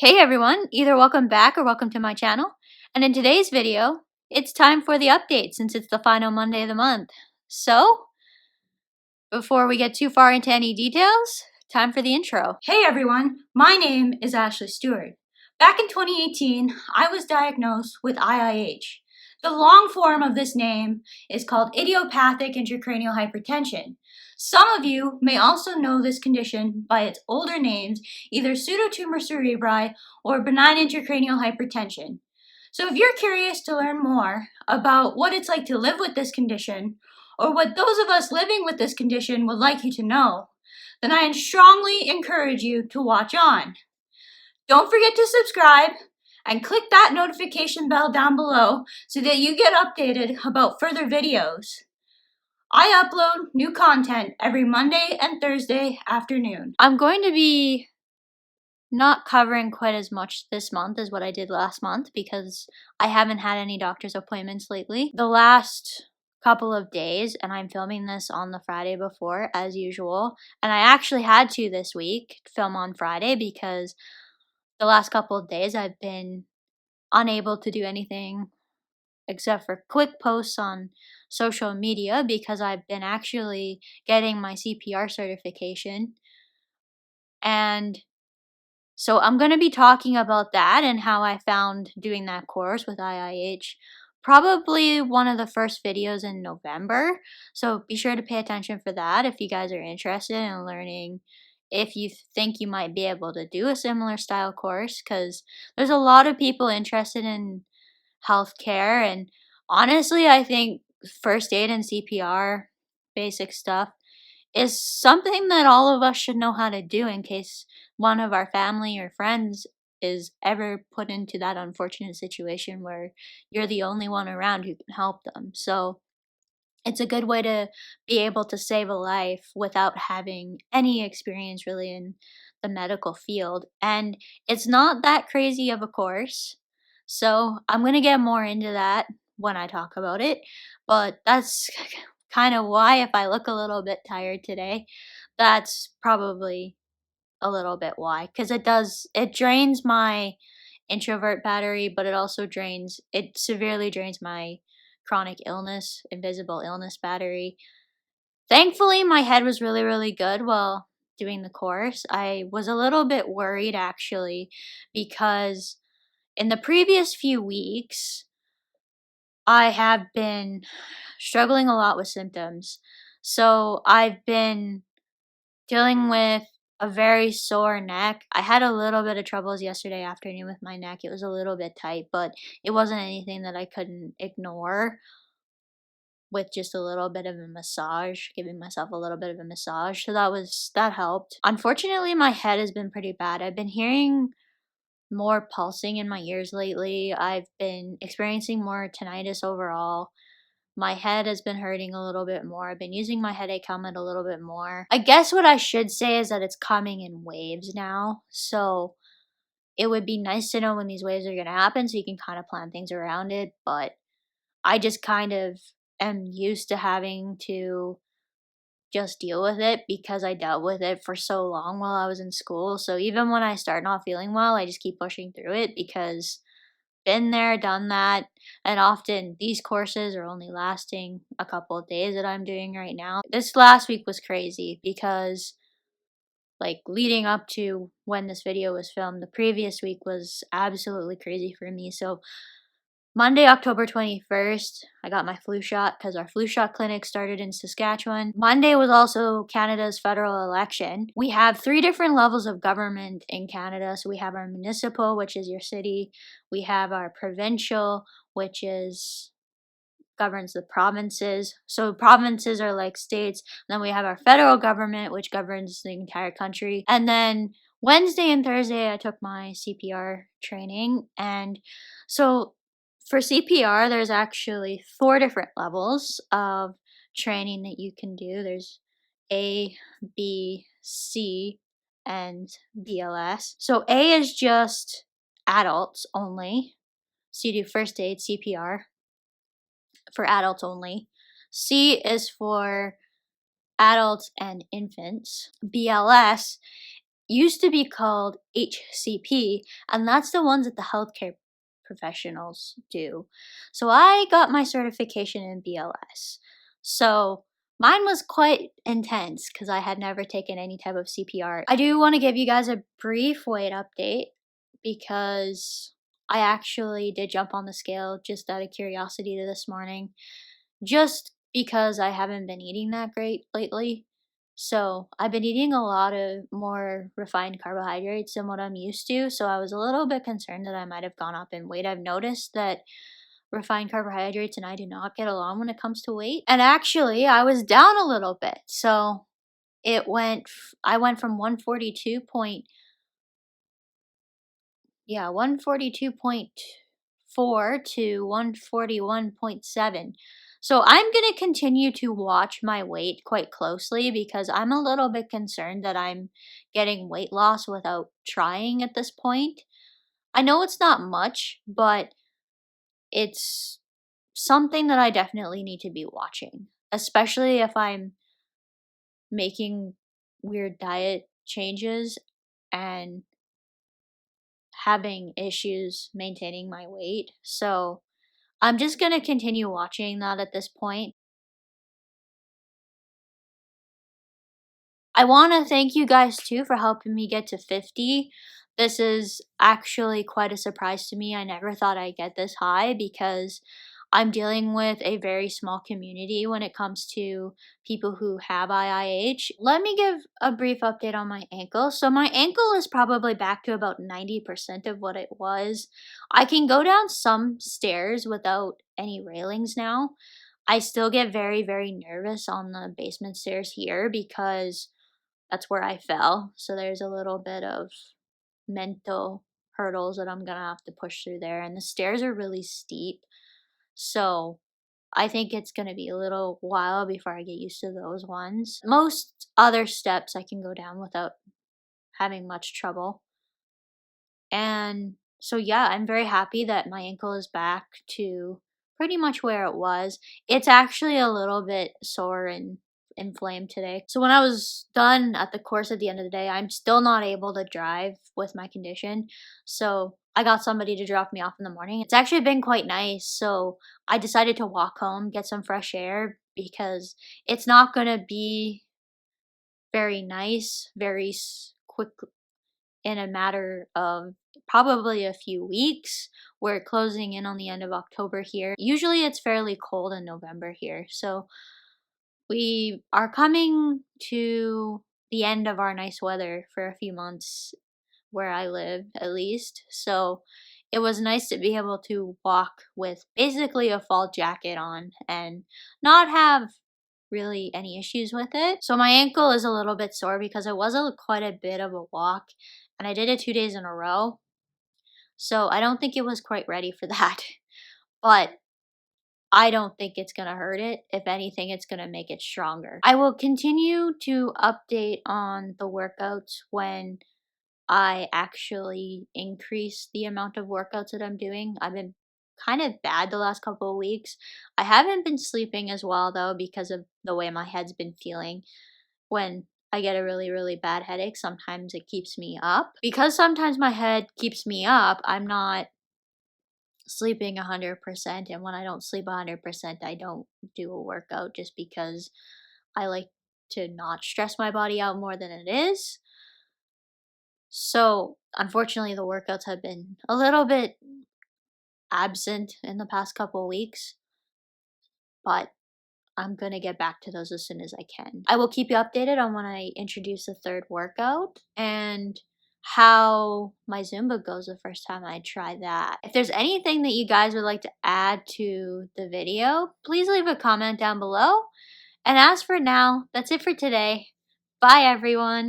Hey everyone, either welcome back or welcome to my channel. And in today's video, it's time for the update since it's the final Monday of the month. So, before we get too far into any details, time for the intro. Hey everyone, my name is Ashley Stewart. Back in 2018, I was diagnosed with IIH. The long form of this name is called idiopathic intracranial hypertension. Some of you may also know this condition by its older names, either pseudotumor cerebri or benign intracranial hypertension. So if you're curious to learn more about what it's like to live with this condition, or what those of us living with this condition would like you to know, then I strongly encourage you to watch on. Don't forget to subscribe and click that notification bell down below so that you get updated about further videos. I upload new content every Monday and Thursday afternoon. I'm going to be not covering quite as much this month as what I did last month because I haven't had any doctor's appointments lately. The last couple of days, and I'm filming this on the Friday before as usual, and I actually had to this week film on Friday because the last couple of days I've been unable to do anything except for quick posts on social media because I've been actually getting my CPR certification. And so I'm going to be talking about that and how I found doing that course with IIH. Probably one of the first videos in November. So be sure to pay attention for that if you guys are interested in learning, if you think you might be able to do a similar style course, because there's a lot of people interested in healthcare. And honestly, I think first aid and CPR, basic stuff, is something that all of us should know how to do in case one of our family or friends is ever put into that unfortunate situation where you're the only one around who can help them. So it's a good way to be able to save a life without having any experience really in the medical field. And it's not that crazy of a course. So I'm going to get more into that when I talk about it. But that's kind of why, if I look a little bit tired today, that's probably a little bit why. Because it drains my introvert battery, but it severely drains my chronic illness, invisible illness battery. Thankfully, my head was really, really good while doing the course. I was a little bit worried actually because in the previous few weeks, I have been struggling a lot with symptoms. So I've been dealing with a very sore neck. I had a little bit of troubles yesterday afternoon with my neck. It was a little bit tight, but it wasn't anything that I couldn't ignore with just a little bit of a massage, giving myself a little bit of a massage. So that helped. Unfortunately, my head has been pretty bad. I've been hearing more pulsing in my ears lately. I've been experiencing more tinnitus overall. My head has been hurting a little bit more. I've been using my headache helmet a little bit more. I guess what I should say is that it's coming in waves now. So it would be nice to know when these waves are going to happen so you can kind of plan things around it. But I just kind of am used to having to just deal with it because I dealt with it for so long while I was in school. So even when I start not feeling well, I just keep pushing through it because been there, done that, and often these courses are only lasting a couple of days that I'm doing right now. This last week was crazy because like leading up to when this video was filmed, the previous week was absolutely crazy for me. So Monday, October 21st, I got my flu shot because our flu shot clinic started in Saskatchewan. Monday was also Canada's federal election. We have 3 different levels of government in Canada. So we have our municipal, which is your city. We have our provincial, which governs the provinces. So provinces are like states. And then we have our federal government, which governs the entire country. And then Wednesday and Thursday, I took my CPR training. And so for CPR, there's actually 4 different levels of training that you can do. There's A, B, C, and BLS. So A is just adults only. So you do first aid, CPR, for adults only. C is for adults and infants. BLS used to be called HCP, and that's the ones that the healthcare professionals do. So I got my certification in BLS. So mine was quite intense because I had never taken any type of CPR. I do want to give you guys a brief weight update because I actually did jump on the scale just out of curiosity this morning, just because I haven't been eating that great lately. So I've been eating a lot of more refined carbohydrates than what I'm used to. So I was a little bit concerned that I might have gone up in weight. I've noticed that refined carbohydrates and I do not get along when it comes to weight. And actually, I was down a little bit. So I went from 142.4 to 141.7. So I'm going to continue to watch my weight quite closely because I'm a little bit concerned that I'm getting weight loss without trying at this point. I know it's not much, but it's something that I definitely need to be watching, especially if I'm making weird diet changes and having issues maintaining my weight. So I'm just going to continue watching that at this point. I want to thank you guys too for helping me get to 50. This is actually quite a surprise to me. I never thought I'd get this high because I'm dealing with a very small community when it comes to people who have IIH. Let me give a brief update on my ankle. So my ankle is probably back to about 90% of what it was. I can go down some stairs without any railings now. I still get very, very nervous on the basement stairs here because that's where I fell. So there's a little bit of mental hurdles that I'm gonna have to push through there. And the stairs are really steep. So I think it's gonna be a little while before I get used to those ones. Most other steps I can go down without having much trouble. And so, yeah, I'm very happy that my ankle is back to pretty much where it was. It's actually a little bit sore and inflamed today. So, when I was done at the course at the end of the day, I'm still not able to drive with my condition. So, I got somebody to drop me off in the morning. It's actually been quite nice. So, I decided to walk home, get some fresh air because it's not going to be very nice, quick in a matter of probably a few weeks. We're closing in on the end of October here. Usually it's fairly cold in November here. So we are coming to the end of our nice weather for a few months where I live, at least. So it was nice to be able to walk with basically a fall jacket on and not have really any issues with it. So my ankle is a little bit sore because it was quite a bit of a walk and I did it 2 days in a row. So I don't think it was quite ready for that. But I don't think it's going to hurt it. If anything, it's going to make it stronger. I will continue to update on the workouts when I actually increase the amount of workouts that I'm doing. I've been kind of bad the last couple of weeks. I haven't been sleeping as well though because of the way my head's been feeling. When I get a really, really bad headache, sometimes it keeps me up. Because sometimes my head keeps me up, I'm not sleeping 100%. And when I don't sleep 100%, I don't do a workout just because I like to not stress my body out more than it is. So, unfortunately, the workouts have been a little bit absent in the past couple weeks, but I'm going to get back to those as soon as I can. I will keep you updated on when I introduce the third workout and how my Zumba goes the first time I try that. If there's anything that you guys would like to add to the video, please leave a comment down below. And as for now, that's it for today. Bye, everyone.